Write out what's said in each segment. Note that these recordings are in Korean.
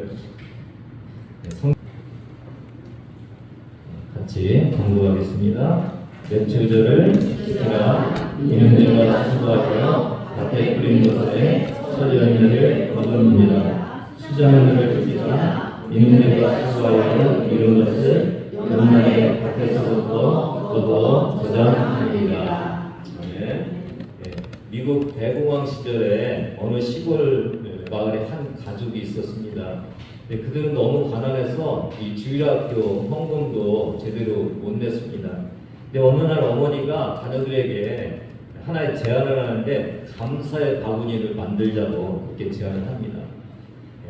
말씀을 같이 공부하겠습니다. 맺주저를 지키라. 이는 내가 수고하여 밭에 뿌린 것에 첫 열매를 거둡니다. 수장들을 지키라. 이는 내가 수고하여 이룬 것을 연말에 밭에서부터 거두어 저장합니다. 미국 대공황 시절에 어느 시골 마을에 한 가족이 있었습니다. 그들은 너무 가난해서 이 주일학교 헌금도 제대로 못 냈습니다. 근데 어느 날 어머니가 자녀들에게 하나의 제안을 하는데 감사의 바구니를 만들자고 그렇게 제안을 합니다.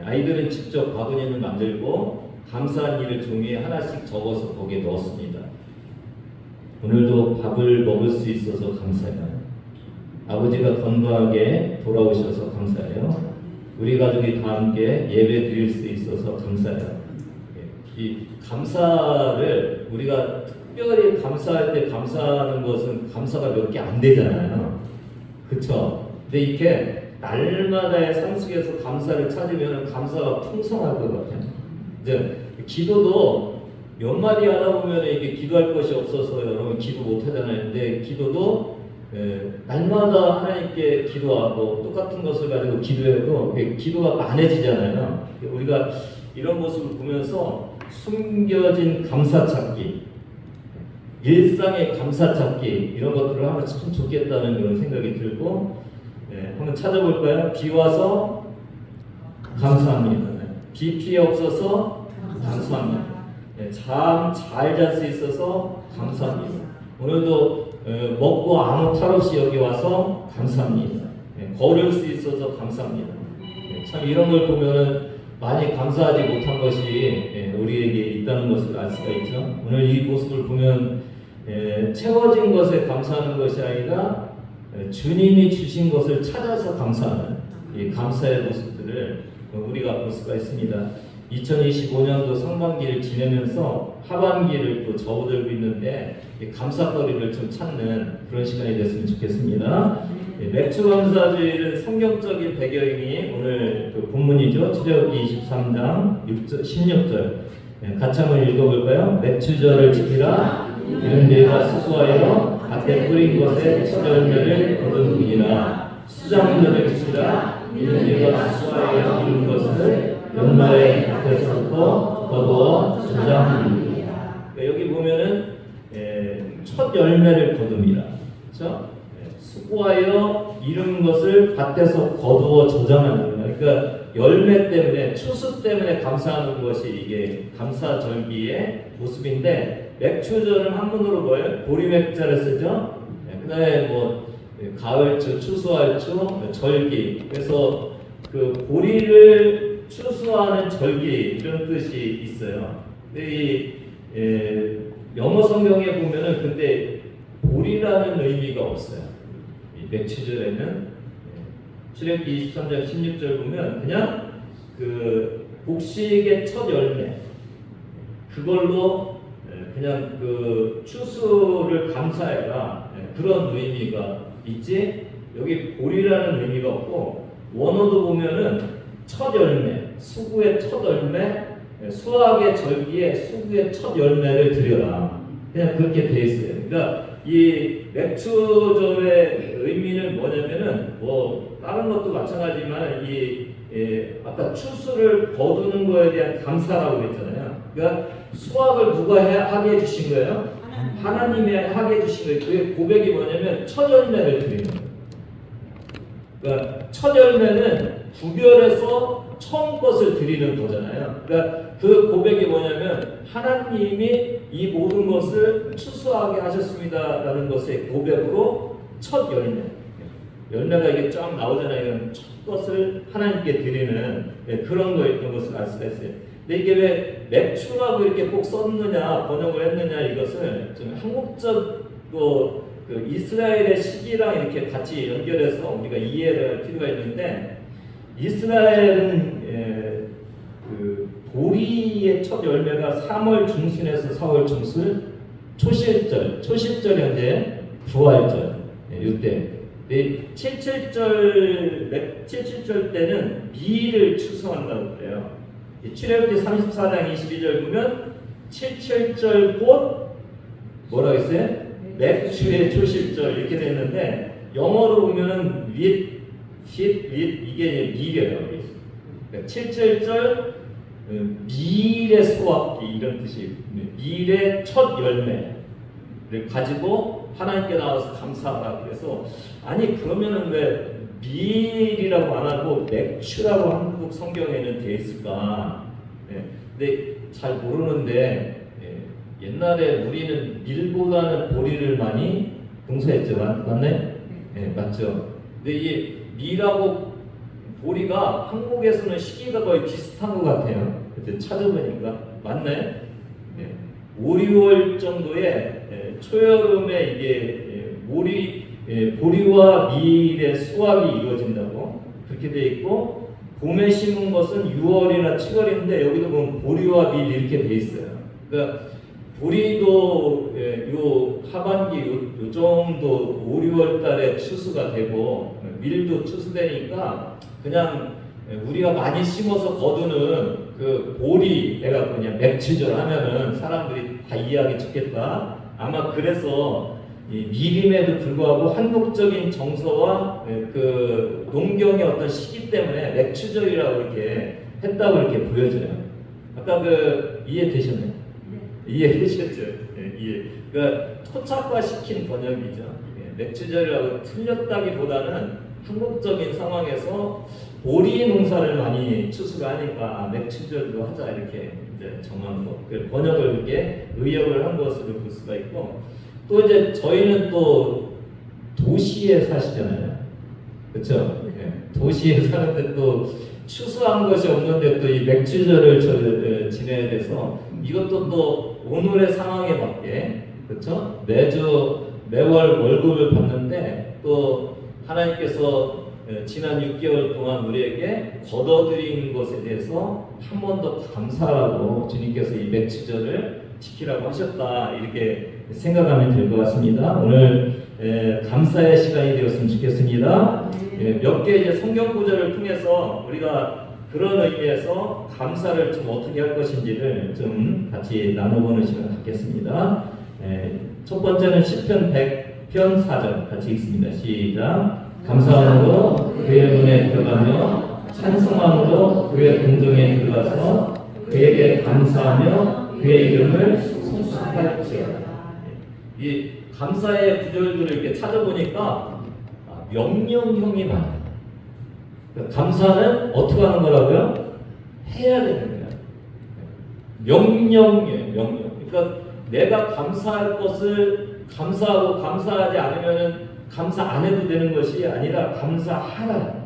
아이들은 직접 바구니를 만들고 감사한 일을 종이에 하나씩 적어서 거기에 넣었습니다. 오늘도 밥을 먹을 수 있어서 감사해요. 아버지가 건강하게 돌아오셔서 감사해요. 우리 가족이 다 함께 예배 드릴 수 있어서 감사해요. 이 감사를 우리가 특별히 감사할 때 감사하는 것은 감사가 몇 개 안 되잖아요. 그쵸? 근데 이렇게 날마다의 삶 속에서 감사를 찾으면 감사가 풍성할 것 같아요. 이제 기도도 몇 마디 하다 보면 이게 기도할 것이 없어서 여러분 기도 못 하잖아요. 근데 기도도 날마다 하나님께 기도하고 똑같은 것을 가지고 기도해도 기도가 많아지잖아요. 우리가 이런 모습을 보면서 숨겨진 감사찾기, 일상의 감사찾기 이런 것들을 하면 참 좋겠다는 그런 생각이 들고 한번 찾아볼까요? 비 와서 감사합니다. 비 피해 없어서 감사합니다. 잠 잘 잘 수 있어서 감사합니다. 오늘도 먹고 아무 탈 없이 여기 와서 감사합니다. 걸을 수 있어서 감사합니다. 참 이런 걸 보면은 많이 감사하지 못한 것이 우리에게 있다는 것을 알 수가 있죠. 오늘 이 모습을 보면 채워진 것에 감사하는 것이 아니라 주님이 주신 것을 찾아서 감사하는 이 감사의 모습들을 우리가 볼 수가 있습니다. 2025년도 상반기를 지내면서 하반기를 또 접어들고 있는데 감사거리를 좀 찾는 그런 시간이 됐으면 좋겠습니다. 맥주감사주일은 성경적인 배경이 오늘 그 본문이죠. 출애굽기 23장 16절 같이 한번 읽어볼까요? 맥주절을 지키라. 이는 내가 수고하여 밭에 뿌린 것에 첫 열매를 거두니라. 수장들을 지키라. 이는 내가 수고하여 이룬 것을 연말에 밭에서부터 거두어 저장합니다. 여기 보면은 첫 열매를 거둡니다. 그렇죠? 수고하여 이룬 것을 밭에서 거두어 저장합니다. 그러니까 열매 때문에 추수 때문에 감사하는 것이 이게 감사절기의 모습인데 맥추절은 한문으로 뭐예요? 보리맥자를 쓰죠. 그다음에 뭐 가을추, 추수할추, 절기. 그래서 그 보리를 추수하는 절기 이런 뜻이 있어요. 근데 이 영어 성경에 보면은 근데 보리라는 의미가 없어요. 이 맥추절에는 출애굽기 23장 16절 보면 그냥 그 곡식의 첫 열매 그걸로 그냥 그 추수를 감사해라 그런 의미가 있지 여기 보리라는 의미가 없고 원어도 보면은 첫 열매 수구의 첫 열매 수확의 절기에 수구의 첫 열매를 드려라 그냥 그렇게 돼 있어요. 그러니까 이 맥추절의 의미는 뭐냐면은 뭐 다른 것도 마찬가지지만 이 아까 추수를 거두는 거에 대한 감사라고 했잖아요. 그러니까 수확을 누가 하게 해주신 거예요? 하나님이 하게 해주신 거예요. 그 고백이 뭐냐면 첫 열매를 드리는 거예요. 그러니까 첫 열매는 구별해서 처음 것을 드리는 거잖아요. 그러니까 그 고백이 뭐냐면 하나님이 이 모든 것을 추수하게 하셨습니다라는 것의 고백으로 첫 열매. 열매가 이게 쫙 나오잖아요. 첫 것을 하나님께 드리는 그런 거였던 것을 알 수가 있어요. 근데 이게 왜 맥추라고 이렇게 꼭 썼느냐 번역을 했느냐 이것을 좀 한국적으로 그 이스라엘의 시기랑 이렇게 같이 연결해서 우리가 이해를 할 필요가 있는데 이스라엘은 그 보리의 첫 열매가 3월 중순에서 4월 중순 초실절 현재 부활절 이때 77절 때는 미를 추수한다고 그래요. 출애굽기 34장 22절 보면 77절 곧 뭐라고 했어요? 맥주의 초실절 이렇게 됐는데 영어로 보면은 윗 이게 밀이에요. 그러니까 77절 밀의 수확기 이런 뜻이 밀의 첫 열매를 가지고 하나님께 나와서 감사하라. 그래서 아니 그러면은 왜 밀이라고 안 하고 맥주라고 한국 성경에는 돼 있을까? 근데 잘 모르는데 옛날에 우리는 밀보다는 보리를 많이 동사했죠. 맞나요? 맞죠. 근데 이 밀하고 보리가 한국에서는 시기가 거의 비슷한 것 같아요. 그때 찾아보니까 맞나요? 5, 6월 정도에 초여름에 이게 보리와 밀의 수확이 이루어진다고 그렇게 돼 있고 봄에 심은 것은 6월이나 7월인데 여기도 보면 보리와 밀 이렇게 돼 있어요. 그러니까 보리도 요 하반기 요 정도 5, 6월 달에 추수가 되고 밀도 추수되니까 그냥 우리가 많이 심어서 거두는 그 보리 해갖고 그냥 맥주절 하면은 사람들이 다 이해하기 좋겠다. 아마 그래서 이 밀임에도 불구하고 한국적인 정서와 그 농경의 어떤 시기 때문에 맥주절이라고 이렇게 했다고 이렇게 보여져요. 아까 그 이해되셨나요? 이해되셨죠? 이해. 그러니까 토착화시킨 번역이죠. 맥주절이라고 틀렸다기보다는 한국적인 상황에서 보리 농사를 많이 추수가 하니까 맥주절도 하자 이렇게 이제 정한 거. 그 번역을 그렇게 의역을 한 것으로 볼 수가 있고 또 이제 저희는 또 도시에 사시잖아요. 그렇죠? 도시에 사는데 또 추수한 것이 없는데 또 이 맥주절을 지내야 돼서 이것도 또 오늘의 상황에 맞게 그렇죠? 매월 월급을 받는데 또 하나님께서 지난 6개월 동안 우리에게 거둬들인 것에 대해서 한 번 더 감사하라고 주님께서 이 맥주절을 지키라고 하셨다 이렇게 생각하면 될 것 같습니다. 오늘 감사의 시간이 되었으면 좋겠습니다. 몇 개 이제 성경 구절을 통해서 우리가 그런 의미에서 감사를 좀 어떻게 할 것인지를 좀 같이 나눠보는 시간 갖겠습니다. 첫 번째는 시편 100편 4절 같이 읽습니다. 시작. 감사함으로 그의 문에 들어가며 찬송함으로 그의 궁정에 들어가서 그에게 감사하며 그의 이름을 송축할지어다. 이 감사의 구절들을 이렇게 찾아보니까 명령형이 많아요. 감사는 어떻게 하는 거라고요? 해야 되는 거예요. 명령이에요. 명령. 그러니까 내가 감사할 것을 감사하고 감사하지 않으면은 감사 안 해도 되는 것이 아니라 감사하라.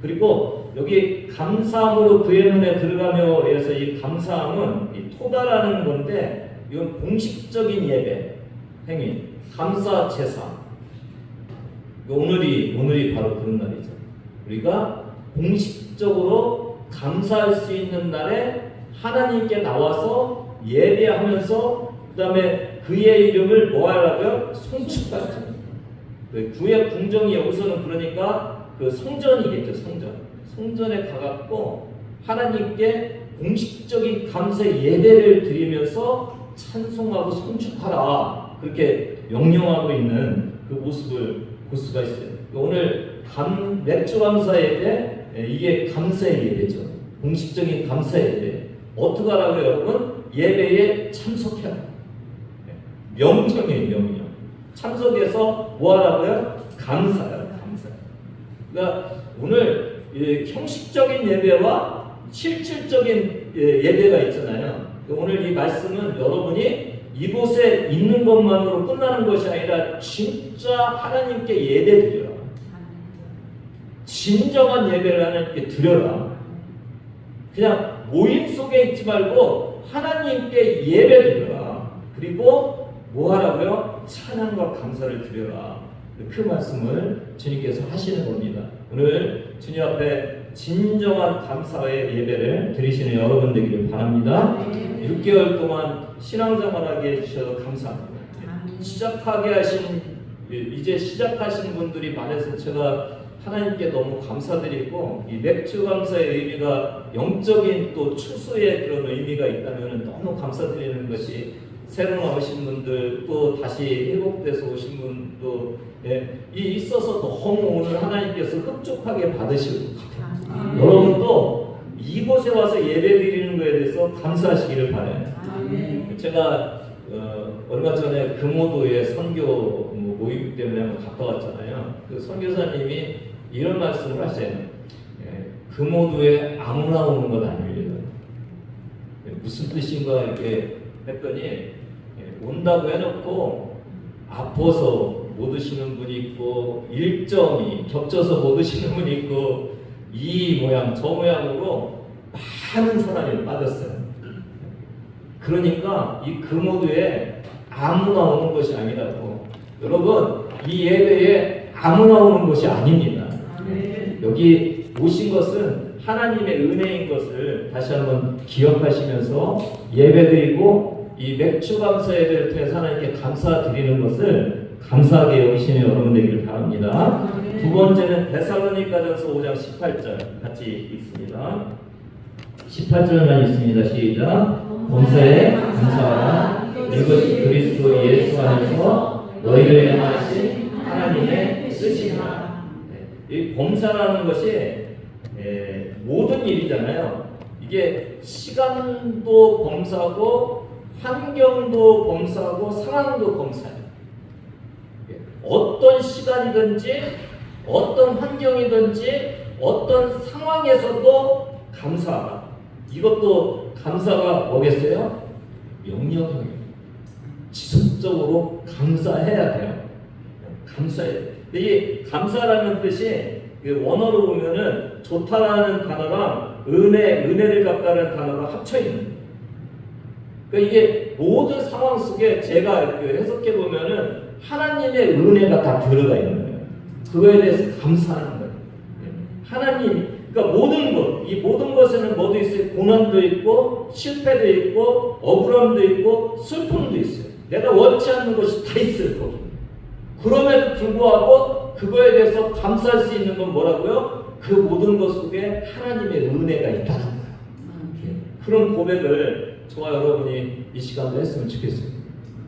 그리고 여기 감사함으로 그의 눈에 들어가며 해서 이 감사함은 이 토다라는 건데 이건 공식적인 예배 행위, 감사 제사. 오늘이 바로 그런 날이죠. 우리가 공식적으로 감사할 수 있는 날에 하나님께 나와서 예배하면서 그 다음에 그의 이름을 뭐 하라고요? 송축하죠. 그의 궁정이 여기서는 그러니까 그 성전이겠죠. 성전에 가갖고 하나님께 공식적인 감사 예배를 드리면서 찬송하고 송축하라 그렇게 명령하고 있는 그 모습을 볼 수가 있어요. 오늘 맥주 감사 예배 이게 감사의 예배죠. 공식적인 감사 예배 어떻게 하라고요, 여러분? 예배에 참석해라. 명령이에요, 명령. 참석해서 뭐 하라고요? 감사해라, 감사. 그러니까 오늘 형식적인 예배와 실질적인 예배가 있잖아요. 오늘 이 말씀은 여러분이 이곳에 있는 것만으로 끝나는 것이 아니라 진짜 하나님께 예배 드려라. 진정한 예배를 하나님께 드려라. 그냥 모임 속에 있지 말고 하나님께 예배 드려라. 그리고 뭐 하라고요? 찬양과 감사를 드려라. 그 말씀을 주님께서 하시는 겁니다. 오늘 주님 앞에 진정한 감사의 예배를 드리시는 여러분 되기를 바랍니다. 6개월 동안 신앙생활하게 해주셔서 감사합니다. 이제 시작하신 분들이 많아서 제가 하나님께 너무 감사드리고 이 맥주 감사의 의미가 영적인 또 추수의 그런 의미가 있다면 너무 감사드리는 것이 새로 나오신 분들 또 다시 회복돼서 오신 분도 있어서 너무 오늘 하나님께서 흡족하게 받으실 것 같아요. 여러분도 이곳에 와서 예배드리는 것에 대해서 감사하시기를 바라요. 제가 얼마 전에 금오도에 선교 모임 때문에 한번 갔다 왔잖아요. 그 선교사님이 이런 말씀을 하세요. 금오도에 아무나 오는 건 아닙니다. 무슨 뜻인가 이렇게 했더니 온다고 해놓고 아파서 못 오시는 분이 있고 일정이 겹쳐서 못 오시는 분이 있고 이 모양 저 모양으로 많은 사람이 빠졌어요. 그러니까 이 금오도에 아무나 오는 것이 아니라고. 여러분 이 예배에 아무나 오는 것이 아닙니다. 여기 오신 것은 하나님의 은혜인 것을 다시 한번 기억하시면서 예배드리고 이 맥주 감사 예배를 통해서 하나님께 감사드리는 것을 감사하게 여기시는 여러분 되기를 바랍니다. 두 번째는 데살로니가전서 5장 18절 같이 읽습니다. 18절만 있습니다. 시작. 범사에 감사하라. 이것이 그리스도 예수 안에서 너희를 향하신 하나님의 뜻이니라. 이 범사라는 것이 모든 일이잖아요. 이게 시간도 범사고 환경도 범사고 상황도 범사예요. 어떤 시간이든지 어떤 환경이든지 어떤 상황에서도 감사하라. 이것도 감사가 뭐겠어요? 명령형이에요. 지속적으로 감사해야 돼요. 감사해야 돼요. 이 감사라는 뜻이 원어로 보면은 좋다라는 단어랑 은혜를 갚다라는 단어가 합쳐 있는 거예요. 그러니까 이게 모든 상황 속에 제가 해석해 보면은 하나님의 은혜가 다 들어가 있는 거예요. 그거에 대해서 감사하는 거예요. 하나님, 그러니까 이 모든 것에는 뭐도 있어요? 고난도 있고 실패도 있고 억울함도 있고 슬픔도 있어요. 내가 원치 않는 것이 다 있을 거고. 그럼에도 불구하고 그거에 대해서 감사할 수 있는 건 뭐라고요? 그 모든 것 속에 하나님의 은혜가 있다는 거예요. 그런 고백을 저와 여러분이 이 시간도 했으면 좋겠어요.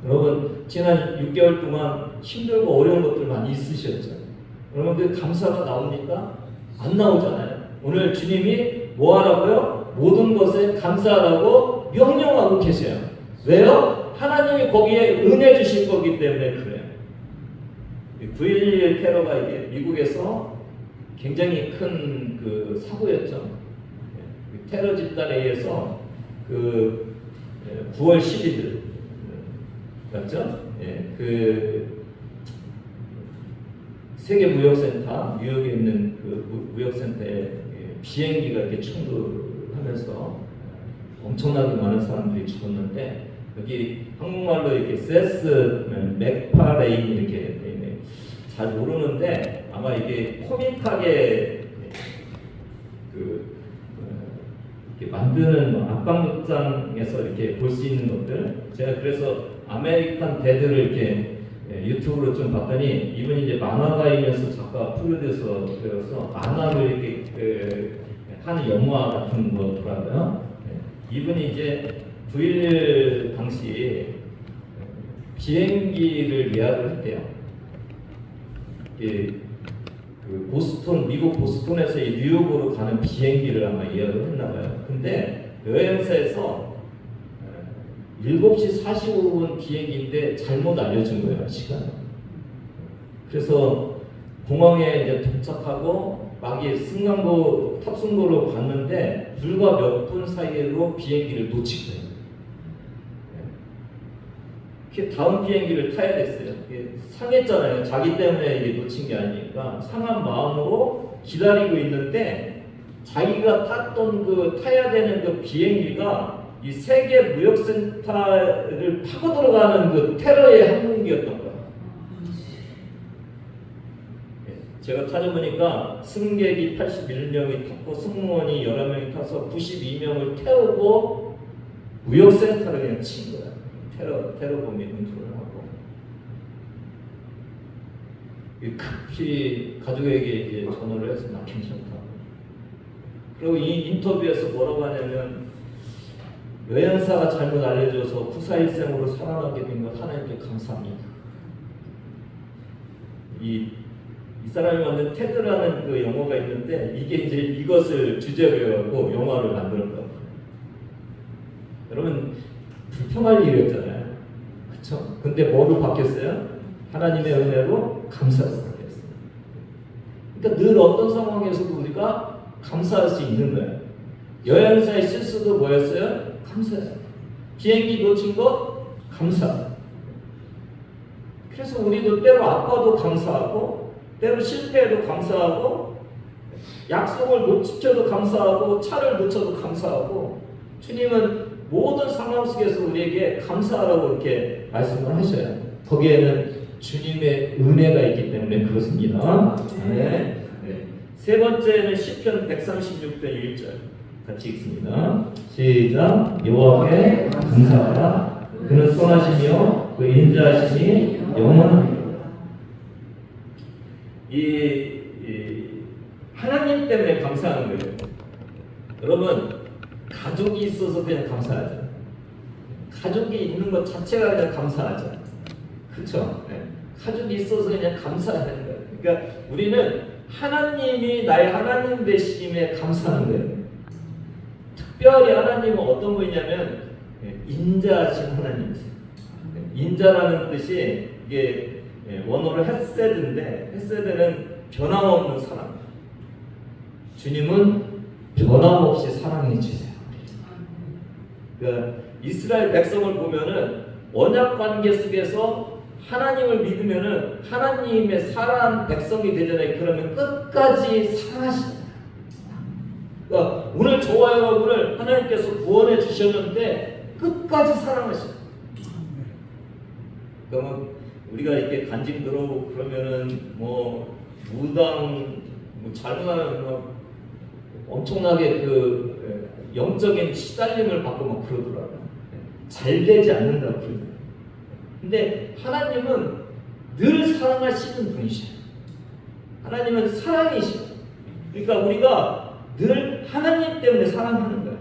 여러분 지난 6개월 동안 힘들고 어려운 것들 많이 있으셨죠? 여러분들 감사가 나옵니까? 안 나오잖아요. 오늘 주님이 뭐 하라고요? 모든 것에 감사하라고 명령하고 계세요. 왜요? 하나님이 거기에 은혜 주실 거기 때문에 그래요. 9.11 테러가 이게 미국에서 굉장히 큰 그 사고였죠. 테러 집단에 의해서 그 9월 10일 맞죠? 그 세계 무역센터 뉴욕에 있는 그 무역센터에 비행기가 이렇게 충돌하면서 엄청나게 많은 사람들이 죽었는데 여기 한국말로 이렇게 세스 맥파레인 이렇게 잘 모르는데 아마 이게 코믹하게 이렇게 만드는 압박극장에서 이렇게 볼 수 있는 것들 제가 그래서 아메리칸 데드를 이렇게 유튜브로 좀 봤더니 이분이 이제 만화가이면서 작가 프로듀서여서 만화를 이렇게 하는 영화 같은 거더라고요. 이분이 이제 9.11 당시 비행기를 예약을 했대요. 그 보스턴, 미국 보스턴에서 이 뉴욕으로 가는 비행기를 아마 예약을 했나봐요. 근데 여행사에서 7시 45분 비행기인데 잘못 알려준 거예요, 시간. 그래서 공항에 이제 도착하고 막 승강고 탑승구로 갔는데 불과 몇 분 사이로 비행기를 놓친 거예요. 다음 비행기를 타야 됐어요. 상했잖아요. 자기 때문에 이게 놓친 게 아니니까 상한 마음으로 기다리고 있는데 자기가 탔던 그 타야 되는 그 비행기가 이 세계 무역센터를 파고 들어가는 그 테러의 항공기였던 거예요. 제가 찾아보니까 승객이 81명이 탔고 승무원이 11명이 타서 92명을 태우고 무역센터를 그냥 친 거예요. 테러범이 운송을 하고. 급히 가족에게 이제 전화를 해서 나 괜찮다. 그리고 이 인터뷰에서 뭐라고 하냐면 여행사가 잘못 알려줘서 구사일생으로 살아나게 된 것 하나님께 감사합니다. 이 사람이 만든 테드라는 그 영화가 있는데 이게 이제 이것을 주제로 해갖고 영화를 만들었다고. 여러분 불평할 일이었잖아요. 그쵸? 근데 뭐로 바뀌었어요? 하나님의 은혜로 감사로 바뀌었어요. 그러니까 늘 어떤 상황에서도 우리가 감사할 수 있는 거예요. 여행사의 실수도 뭐였어요? 감사해요. 비행기 놓친 것 감사. 그래서 우리도 때로 아파도 감사하고 때로 실패해도 감사하고 약속을 못 지켜도 감사하고 차를 놓쳐도 감사하고 주님은 모든 상황 속에서 우리에게 감사하라고 이렇게 말씀을 하셔요. 거기에는 주님의 은혜가 있기 때문에 그렇습니다. 네. 세 번째는 시편 136편 1절 같이 읽습니다. 시작. 여호와께 감사하라. 그는 선하시며 그 인자하심이 영원합니다. 이 하나님 때문에 감사하는 거예요. 여러분 가족이 있어서 그냥 감사하죠. 가족이 있는 것 자체가 그냥 감사하죠. 그렇죠? 네. 가족이 있어서 그냥 감사하는 거예요. 그러니까 우리는 하나님이 나의 하나님 되심에 감사하는 거예요. 특별히 하나님은 어떤 분이냐면 인자하신 하나님이세요. 인자라는 뜻이 이게 원어로 헤세드인데 헤세드는 변함없는 사랑. 주님은 변함없이 사랑해 주세요. 그러니까 이스라엘 백성을 보면은 언약 관계 속에서 하나님을 믿으면은 하나님의 사랑한 백성이 되잖아요. 그러면 끝까지 사랑하신다. 그러니까 오늘 저와 여러분을 하나님께서 구원해 주셨는데 끝까지 사랑하신다. 그러면 우리가 이렇게 간증 들어보고 그러면은 뭐 무당 뭐 잘못하면 뭐 엄청나게 그 영적인 시달림을 받고 막 그러더라고요. 잘 되지 않는다고 그러더라고요. 근데 하나님은 늘 사랑하시는 분이셔요. 하나님은 사랑이시죠. 그러니까 우리가 늘 하나님 때문에 사랑하는 거예요.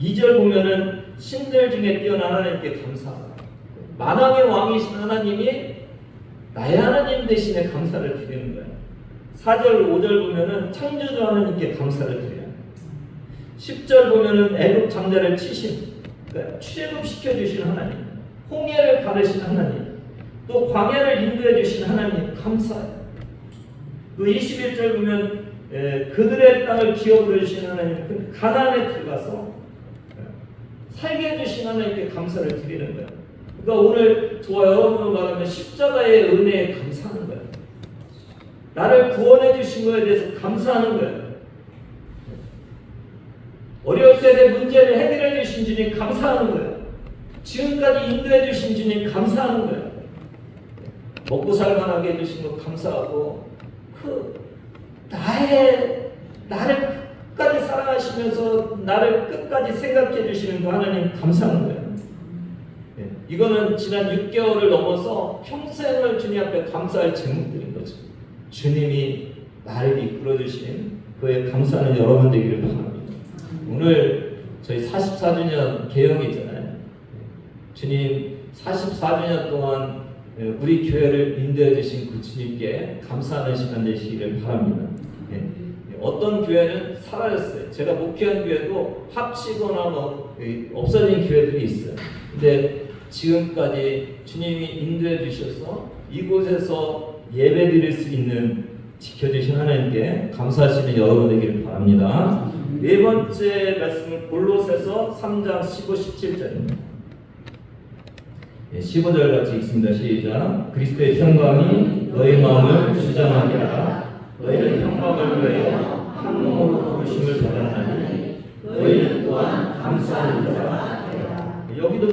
2절 보면은 신들 중에 뛰어난 하나님께 감사하라. 만왕의 왕이신 하나님이 나의 하나님 대신에 감사를 드리는 거예요. 4절, 5절 보면은 창조주 하나님께 감사를 드려요. 10절 보면은 애굽 장자를 치신, 그러니까 출애굽시켜 주신 하나님, 홍해를 가르신 하나님, 또 광야를 인도해 주신 하나님 감사해요. 또 21절 보면 그들의 땅을 기업으로 주신 하나님, 가나안에 들어가서 살게 해주신 하나님께 감사를 드리는 거예요. 그러니까 오늘 저와 여러분을 말하면 십자가의 은혜에 감사하는 거예요. 나를 구원해 주신 것에 대해서 감사하는 거예요. 어려울 때 내 문제를 해결해 주신 주님 감사하는 거예요. 지금까지 인도해 주신 주님 감사하는 거예요. 먹고 살만하게 해주신 것 감사하고 나를 끝까지 사랑하시면서 나를 끝까지 생각해 주시는 거 하나님 감사하는 거예요. 이거는 지난 6개월을 넘어서 평생을 주님 앞에 감사할 제목들인 거죠. 주님이 나를 이끌어 주신 그에 감사하는 여러분 되기를 바랍니다. 오늘 저희 44주년 개영이잖아요. 주님 44주년 동안 우리 교회를 인도해 주신 그 주님께 감사하는 시간 되시기를 바랍니다. 어떤 교회는 사라졌어요. 제가 목회한 교회도 합치거나 뭐 없어진 교회들이 있어요. 근데 지금까지 주님이 인도해 주셔서 이곳에서 예배 드릴 수 있는 지켜주신 하나님께 감사하시는 여러분 되기를 바랍니다. 네 번째 말씀은 골로새서 3장 15, 17절입니다. 15절 같이 읽습니다. 시작. 그리스도의 평강이 너희 마음을 주장하게 하라. 너희는 평강을 위하여 한 몸으로 부르심을 받았나니 너희는 또한 감사하는 자가 되라. 여기도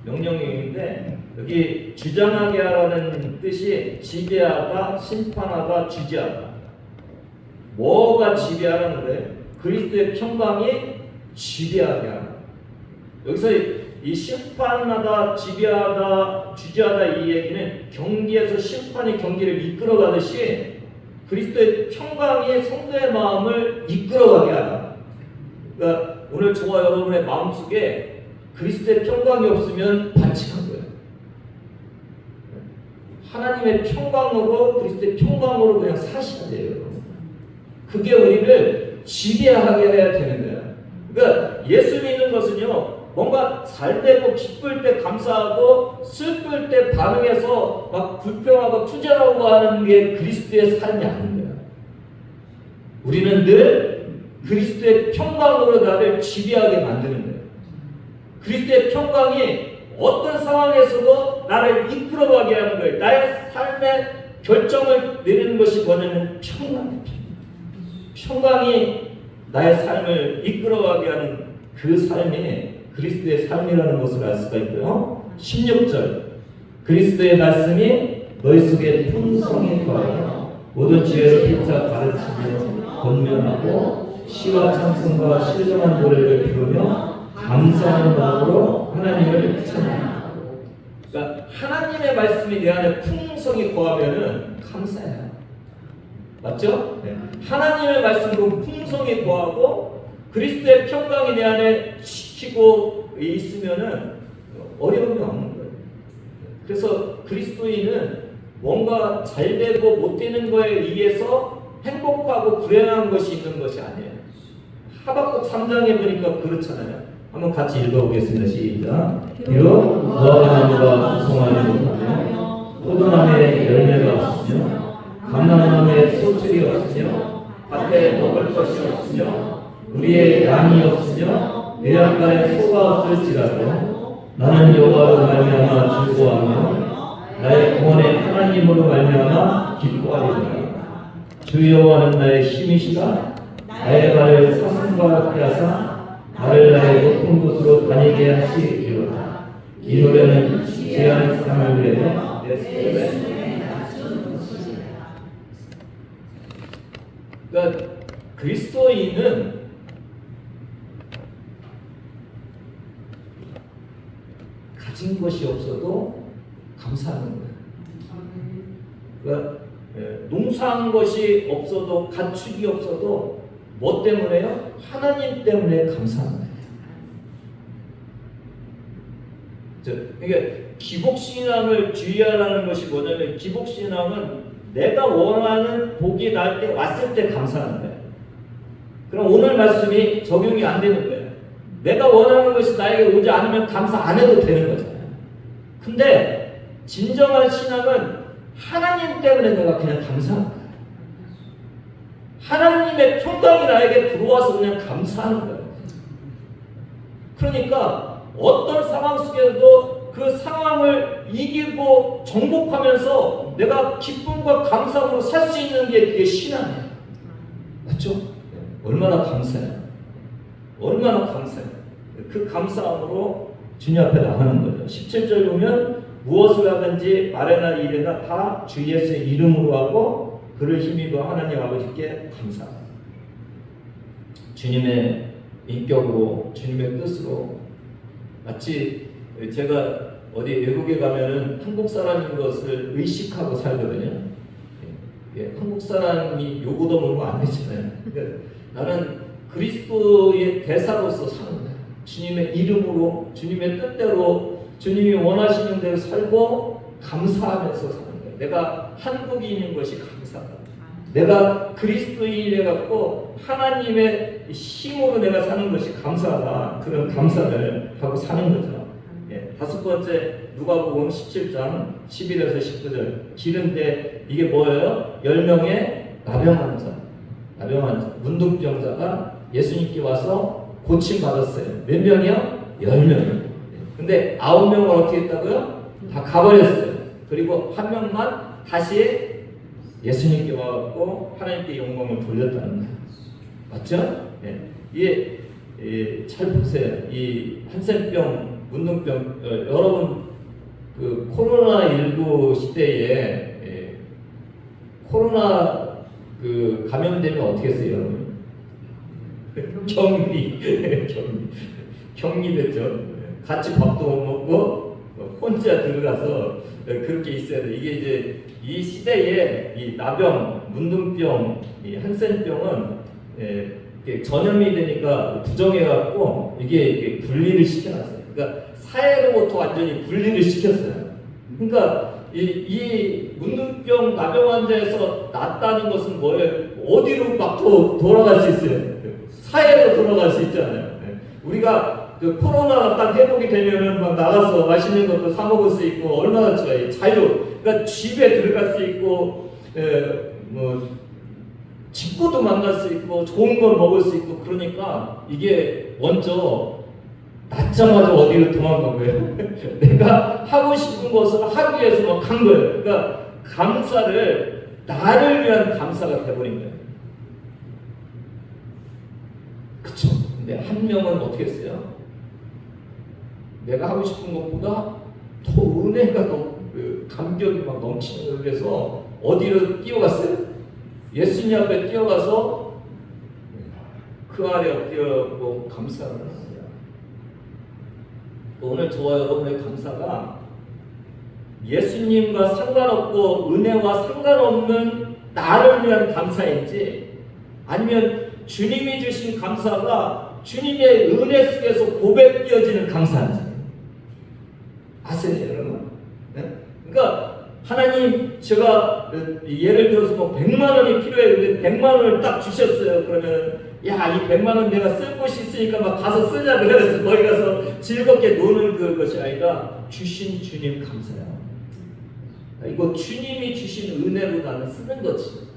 명령형인데 여기 주장하게 하라는 뜻이 지배하다, 심판하다, 주지하다. 뭐가 지배하라는 거예요? 그리스도의 평강이 지배하게 하라. 여기서 이 심판하다, 지배하다, 주재하다 이 얘기는 경기에서 심판이 경기를 이끌어가듯이 그리스도의 평강이 성도의 마음을 이끌어가게 하다. 그러니까 오늘 저와 여러분의 마음속에 그리스도의 평강이 없으면 반칙한 거예요. 하나님의 평강으로, 그리스도의 평강으로 그냥 사셔야 돼요, 여러분. 그게 우리를 지배하게 해야 되는 거예요. 그러니까 예수 믿는 것은요, 뭔가 잘 되고 기쁠 때 감사하고 슬플 때 반응해서 막 불평하고 투쟁하고 하는 게 그리스도의 삶이 아닌 거예요. 우리는 늘 그리스도의 평강으로 나를 지배하게 만드는 거예요. 그리스도의 평강이 어떤 상황에서도 나를 이끌어가게 하는 거예요. 나의 삶의 결정을 내리는 것이 뭐냐면 평강이에요. 평강이 나의 삶을 이끌어가게 하는 그 삶이 그리스도의 삶이라는 것을 알 수가 있고요. 16절 그리스도의 말씀이 너희 속에 풍성히 거하여 모든 지혜를 피차 가르치며 권면하고 시와 찬송과 신령한 노래를 부르며 감사하는 마음으로 하나님을 찬양하고. 그러니까 하나님의 말씀이 내 안에 풍성히 거하면은 감사해요. 맞죠? 네. 하나님의 말씀으로 풍성히 거하고 그리스도의 평강이 내 안에 지키고 있으면은 어려움이 없는 거예요. 그래서 그리스도인은 뭔가 잘 되고 못 되는 거에 의해서 행복하고 불행한 것이 있는 것이 아니에요. 하박국 3장에 보니까 그렇잖아요. 한번 같이 읽어보겠습니다. 시작. 비록 무화과나무가 무성하지 못하며 포도나무에 열매가 없으며 감람나무에 소출이 없으며 밭에 먹을 것이 없으며 우리의 양이 없으며 외양간에 소가 없을지라도 나는 여호와로 말미암아 즐거워하며 나의 구원의 하나님으로 말미암아 기뻐하리라. 주 여호와는 나의 힘이시라. 나의 발을 사슴과 같게 하사 나를 나의 높은 곳으로 다니게 하시리로다. 이 노래는 제한 삶을 위해 내 속에 낮춘 것이라. 그러니까 그리스도인은 가진 것이 없어도 감사하는 거예요. 그러니까 농사한 것이 없어도 가축이 없어도 뭐 때문에요? 하나님 때문에 감사하는 거예요. 그러니까 기복신앙을 주의하라는 것이 뭐냐면 기복신앙은 내가 원하는 복이 날 때 왔을 때 감사하는 거예요. 그럼 오늘 말씀이 적용이 안 되는 거예요. 내가 원하는 것이 나에게 오지 않으면 감사 안 해도 되는 거잖아요. 근데 진정한 신앙은 하나님 때문에 내가 그냥 감사하는 거예요. 하나님의 평강이 나에게 들어와서 그냥 감사하는 거예요. 그러니까 어떤 상황 속에서도 그 상황을 이기고 정복하면서 내가 기쁨과 감사함으로 살 수 있는 게 그게 신앙이에요. 맞죠? 얼마나 감사해요. 얼마나 감사해요. 그 감사함으로 주님 앞에 나가는 거죠. 17절 보면 무엇을 하든지 말이나 일이나 다 주 예수의 이름으로 하고 그를 힘입어 하나님 아버지께 감사합니다. 주님의 인격으로 주님의 뜻으로 마치 제가 어디 외국에 가면은 한국 사람인 것을 의식하고 살거든요. 한국 사람이 요구도 물고 안 되잖아요. 그러니까 나는 그리스도의 대사로서 사는 거예요. 주님의 이름으로 주님의 뜻대로 주님이 원하시는 대로 살고 감사하면서 사는 거예요. 내가 한국인인 것이 감사하다. 내가 그리스도인이 돼갖고 하나님의 힘으로 내가 사는 것이 감사하다. 그런 감사를 하고 사는 거죠. 다섯 번째 누가복음 17장 11에서 19절 기른데 이게 뭐예요? 10명의 나병 환자, 문둥병자가 예수님께 와서 고침받았어요. 몇 명이요? 10명이요. 근데 9명을 어떻게 했다고요? 다 가버렸어요. 그리고 한 명만 다시 예수님께 와갖고 하나님께 영광을 돌렸다는 거예요. 맞죠? 이게 잘 보세요. 이 한센병, 문둥병, 여러분 그 코로나19 시대에 코로나 그 감염되면 어떻게 했어요, 여러분? 격리됐죠. 같이 밥도 못 먹고 혼자 들어가서 그렇게 있어야 돼. 이게 이제 이 시대에 이 나병, 문둥병, 이 한센병은 이게 전염이 되니까 부정해갖고 이게 분리를 시켜놨어요. 그러니까 사회로부터 완전히 분리를 시켰어요. 그러니까 이 문둥병, 나병 환자에서 낫다는 것은 뭐예요? 어디로 막 돌아갈 수 있어요? 사회로 돌아갈 수 있잖아요. 우리가 그 코로나가 딱 회복이 되면은 막 나가서 맛있는 것도 사 먹을 수 있고 얼마나 좋아요. 자유. 그러니까 집에 들어갈 수 있고, 뭐 친구도 만날 수 있고 좋은 걸 먹을 수 있고 그러니까 이게 먼저 낳자마자 어디로 도망간 거예요? 내가 하고 싶은 것을 하기 위해서 막 간 거예요. 그러니까 감사를 나를 위한 감사가 돼버린 거예요. 그쵸? 근데 한 명은 어떻게 했어요? 내가 하고 싶은 것보다 더 은혜가 더 감격이 막 넘치는 거에 서 어디로 뛰어갔어요? 예수님 앞에 뛰어가서 그 아래 엎드려 감사를 합니다. 오늘 저와 여러분의 감사가 예수님과 상관없고 은혜와 상관없는 나를 위한 감사인지 아니면 주님이 주신 감사가 주님의 은혜 속에서 고백되어지는 감사인지 아세요 여러분? 네? 그러니까 하나님 제가 예를 들어서 뭐 100만 원이 필요해. 근데 100만 원을 딱 주셨어요. 그러면 야, 이 100만 원 내가 쓸 곳이 있으니까 막 가서 쓰자 그래서 거기 가서 즐겁게 노는 그것이 아니라 주신 주님 감사야. 이거 주님이 주신 은혜로 나는 쓰는 거지.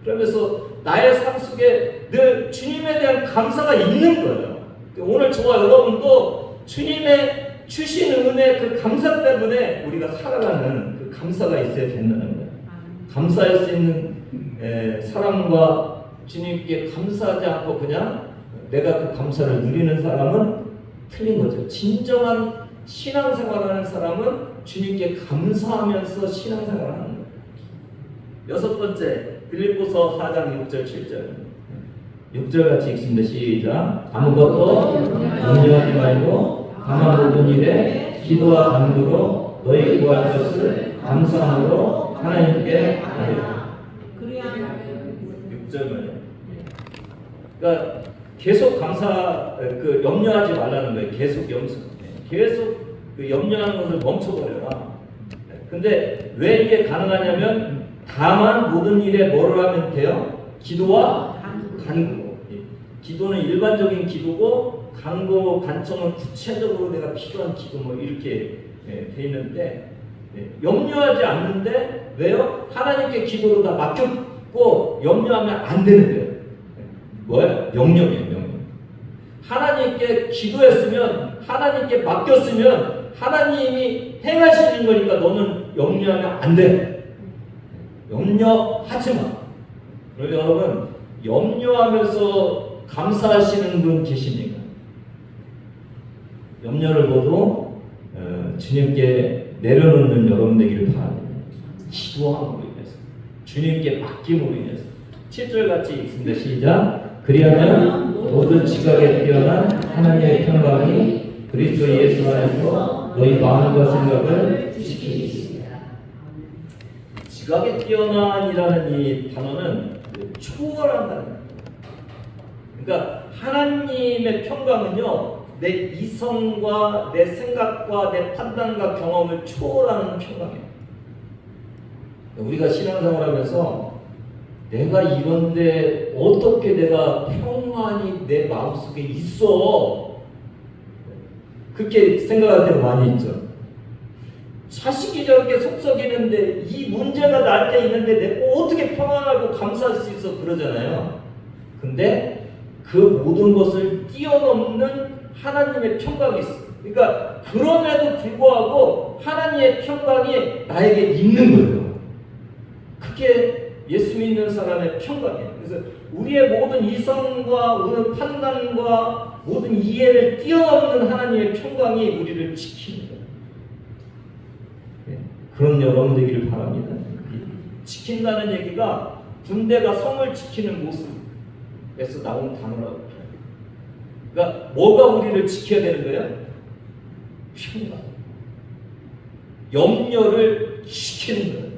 그러면서 나의 삶 속에 늘 주님에 대한 감사가 있는 거예요. 오늘 저와 여러분도 주님의 주신 은혜 그 감사 때문에 우리가 살아가는 그 감사가 있어야 된다는 거예요. 감사할 수 있는 사람과 주님께 감사하지 않고 그냥 내가 그 감사를 누리는 사람은 틀린 거죠. 진정한 신앙생활하는 사람은 주님께 감사하면서 신앙생활을 하는 거예요. 여섯 번째, 빌립보서 4장 6절 7절 6절 같이 읽습니다. 시작. 아무것도 염려하지 말고 다만 모든 일에 기도와 간구로 너희 구할 것을 감사함으로 하나님께 아뢰라. 6절만요. 그러니까 계속 감사 염려하지 말라는 거예요. 계속 그 염려하는 것을 멈춰버려라. 근데 왜 이게 가능하냐면 다만 모든 일에 뭐를 하면 돼요? 기도와 간구. 기도는 일반적인 기도고 간구, 간청은 구체적으로 내가 필요한 기도 뭐 이렇게 돼 있는데 염려하지 않는데 왜요? 하나님께 기도로 다 맡겼고 염려하면 안 되는 거예요. 뭐예요? 명령이에요. 명령. 하나님께 기도했으면 하나님께 맡겼으면 하나님이 행하시는 거니까 너는 염려하면 안 돼. 염려하지 마. 그러니까 여러분 염려하면서 감사하시는 분 계십니까? 염려를 모두 주님께 내려놓는 여러분 되기를 바랍니다. 기도함으로 인해서 주님께 맡김으로 인해서 7절 같이 읽습니다. 시작. 그리하면 모든 지각에 뛰어난 하나님의 평강이 그리스도 예수 안에서 너희 마음과 생각을 지키시리라. 지각에 뛰어난이라는 이 단어는 초월한다는 거예요. 그러니까 하나님의 평강은요 내 이성과 내 생각과 내 판단과 경험을 초월하는 평강이에요. 우리가 신앙생활하면서 내가 이런데 어떻게 내가 평안이 내 마음속에 있어? 그렇게 생각할 때가 많이 있죠. 자식이 저렇게 속썩이는데 이 문제가 나한테 있는데 내가 어떻게 평안하고 감사할 수 있어? 그러잖아요. 근데 그 모든 것을 뛰어넘는 하나님의 평강이 있어요. 그러니까 그럼에도 불구하고 하나님의 평강이 나에게 있는 거예요. 그게 예수 믿는 사람의 평강이에요. 그래서 우리의 모든 이성과 모든 판단과 모든 이해를 뛰어넘는 하나님의 평강이 우리를 지키는 거예요. 그런 여러분 되기를 바랍니다. 지킨다는 얘기가 군대가 성을 지키는 모습에서 나온 단어라고. 그러니까 뭐가 우리를 지켜야 되는 거예요? 평강. 염려를 시키는 거예요.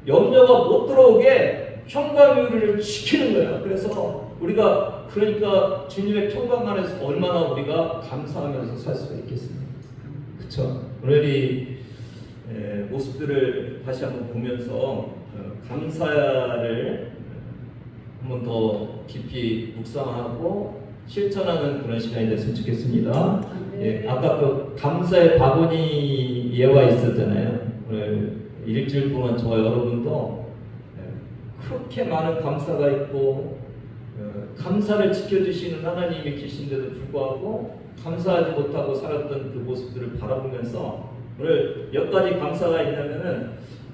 염려가 못 들어오게 평강유리를 시키는 거예요. 그래서 우리가 그러니까 주님의 평강 안에서 얼마나 우리가 감사하면서 살 수가 있겠습니까? 그렇죠? 오늘 이 모습들을 다시 한번 보면서 감사를 한번 더 깊이 묵상하고 실천하는 그런 시간이 됐으면 좋겠습니다. 예, 아까 그 감사의 바구니 예화 있었잖아요. 오늘 일주일 동안 저와 여러분도 그렇게 많은 감사가 있고 감사를 지켜주시는 하나님이 계신데도 불구하고 감사하지 못하고 살았던 그 모습들을 바라보면서 오늘 몇 가지 감사가 있냐면은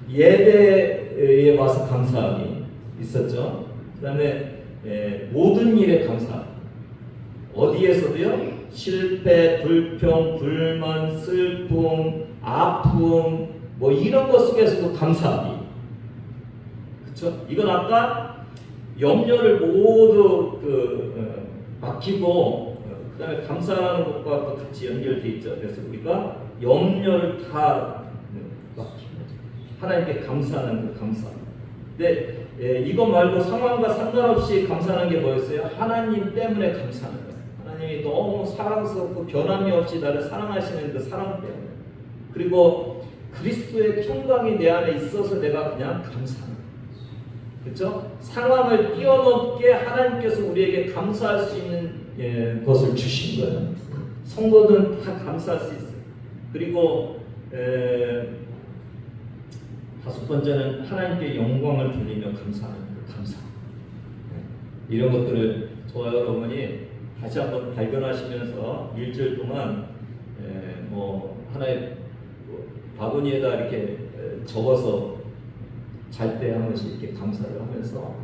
예배에 와서 감사함이 있었죠. 그 다음에 모든 일에 감사. 어디에서도요? 실패, 불평, 불만, 슬픔, 아픔 뭐 이런 것 속에서도 감사함이. 그렇죠? 이건 아까 염려를 모두 맡기고 그다음에 감사하는 것과 같이 연결돼 있죠. 그래서 우리가 염려를 다 맡기고 하나님께 감사하는 그 감사. 근데 이거 말고 상황과 상관없이 감사하는 게 뭐였어요? 하나님 때문에 감사하는 거예요. 하나님이 너무 사랑스럽고 변함이 없이 나를 사랑하시는 그 사랑 때문에. 그리고 그리스도의 평강이 내 안에 있어서 내가 그냥 감사하는 거예요. 그렇죠? 상황을 뛰어넘게 하나님께서 우리에게 감사할 수 있는 것을 주신 거예요. 성도는 다 감사할 수 있어요. 그리고 다섯 번째는 하나님께 영광을 돌리며 감사하는 그 감사. 이런 것들을 저와 여러분이 다시 한번 발견하시면서 일주일 동안 뭐 하나의 바구니에다 이렇게 적어서 잘 때 한 번씩 이렇게 감사를 하면서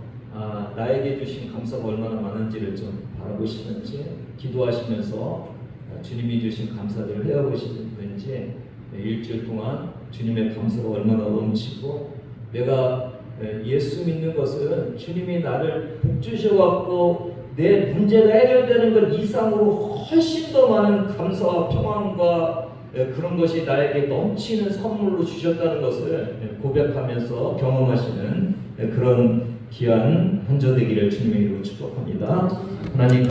나에게 주신 감사가 얼마나 많은지를 좀 바라보시는지 기도하시면서 주님이 주신 감사들을 헤아보시는지 일주일 동안 주님의 감사가 얼마나 넘치고 내가 예수 믿는 것은 주님이 나를 복 주셔갖고 내 문제가 해결되는 것 이상으로 훨씬 더 많은 감사와 평안과 그런 것이 나에게 넘치는 선물로 주셨다는 것을 고백하면서 경험하시는 그런 귀한 한조 되기를 주님의 이름으로 축복합니다. 하나님